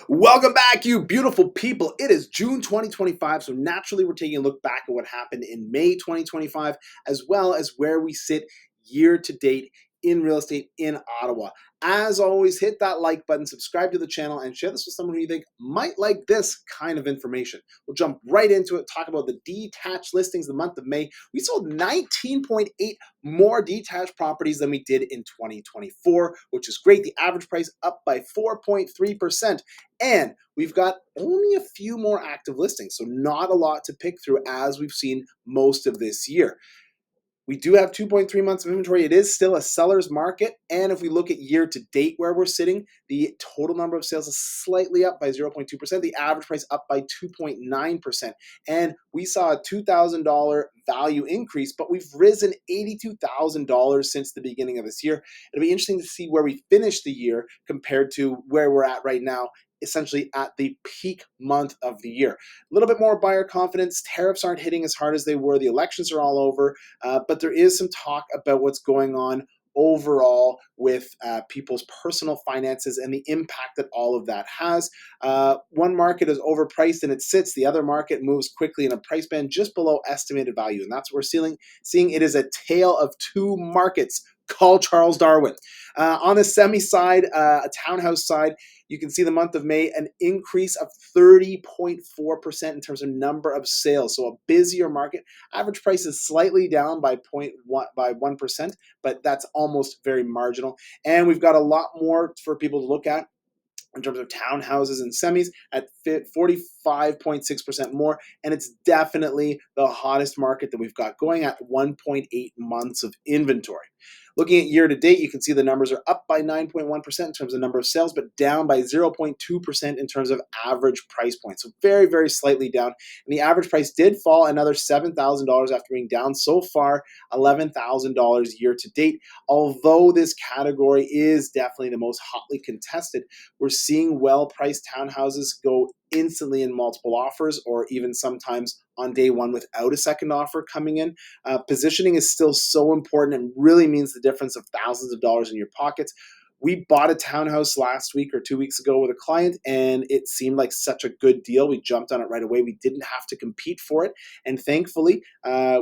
Welcome back, you beautiful people. It is June 2025, so naturally, we're taking a look back at what happened in May 2025, as well as where we sit year to date in real estate in Ottawa. As always, hit that like button, subscribe to the channel, and share this with someone who you think might like this kind of information. We'll jump right into it, talk about the detached listings the month of May. We sold 19.8 more detached properties than we did in 2024, which is great. The average price up by 4.3%. And we've got only a few more active listings, so not a lot to pick through as we've seen most of this year. We do have 2.3 months of inventory. It is still a seller's market. And if we look at year to date where we're sitting, the total number of sales is slightly up by 0.2%. The average price up by 2.9%. And we saw a $2,000 value increase, but we've risen $82,000 since the beginning of this year. It'll be interesting to see where we finish the year compared to where we're at right now, essentially at the peak month of the year. A little bit more buyer confidence. Tariffs aren't hitting as hard as they were. The elections are all over. But there is some talk about what's going on overall with people's personal finances and the impact that all of that has. One market is overpriced and it sits. The other market moves quickly in a price band just below estimated value. And that's what we're seeing. It is a tale of two markets. Call Charles Darwin. On the semi side, a townhouse side, you can see the month of May, an increase of 30.4% in terms of number of sales. So a busier market. Average price is slightly down by 1%, but that's almost very marginal. And we've got a lot more for people to look at in terms of townhouses and semis at 45.6% more. And it's definitely the hottest market that we've got going at 1.8 months of inventory. Looking at year to date, you can see the numbers are up by 9.1% in terms of number of sales, but down by 0.2% in terms of average price point. So very, very slightly down. And the average price did fall another $7,000 after being down so far $11,000 year to date. Although this category is definitely the most hotly contested, we're seeing well-priced townhouses go instantly in multiple offers, or even sometimes on day one without a second offer coming in. Positioning is still so important and really means the difference of thousands of dollars in your pockets. We bought a townhouse last week or 2 weeks ago with a client, and it seemed like such a good deal. We jumped on it right away. We didn't have to compete for it. And thankfully,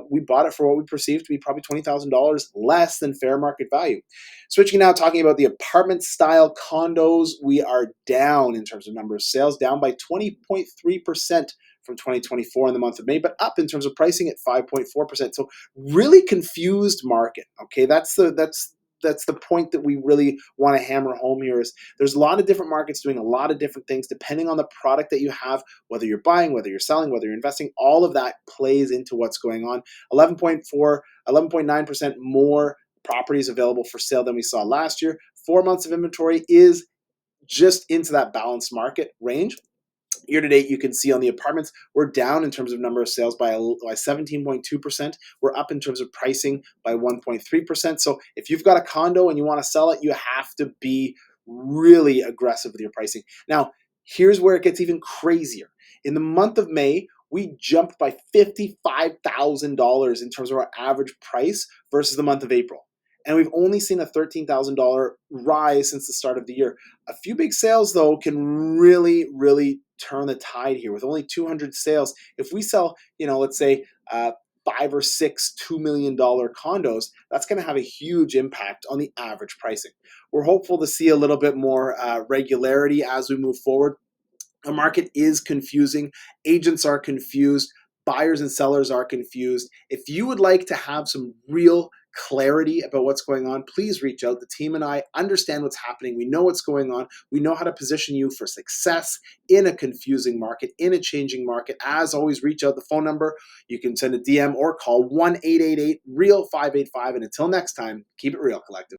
we bought it for what we perceived to be probably $20,000 less than fair market value. Switching now, talking about the apartment style condos, we are down in terms of number of sales, down by 20.3% from 2024 in the month of May, but up in terms of pricing at 5.4%. So really confused market. Okay, that's the point that we really want to hammer home here. Is there's a lot of different markets doing a lot of different things depending on the product that you have, whether you're buying, whether you're selling, whether you're investing. All of that plays into what's going on. 11.9% more properties available for sale than we saw last year. 4 months of inventory is just into that balanced market range. Year to date, you can see on the apartments, we're down in terms of number of sales by 17.2%. We're up in terms of pricing by 1.3%. So if you've got a condo and you want to sell it, you have to be really aggressive with your pricing. Now, here's where it gets even crazier. In the month of May, we jumped by $55,000 in terms of our average price versus the month of April. And we've only seen a $13,000 rise since the start of the year. A few big sales, though, can really, really turn the tide here. With only 200 sales, if we sell, let's say 5 or 6 $2 million condos, that's going to have a huge impact on the average pricing. We're hopeful to see a little bit more regularity as we move forward. The market is confusing. Agents are confused. Buyers and sellers are confused. If you would like to have some real clarity about what's going on, please reach out. The team and I understand what's happening. We know what's going on. We know how to position you for success in a confusing market, in a changing market. As always, reach out. The phone number, you can send a DM or call 1-888-REAL585. And until next time, keep it real, collective.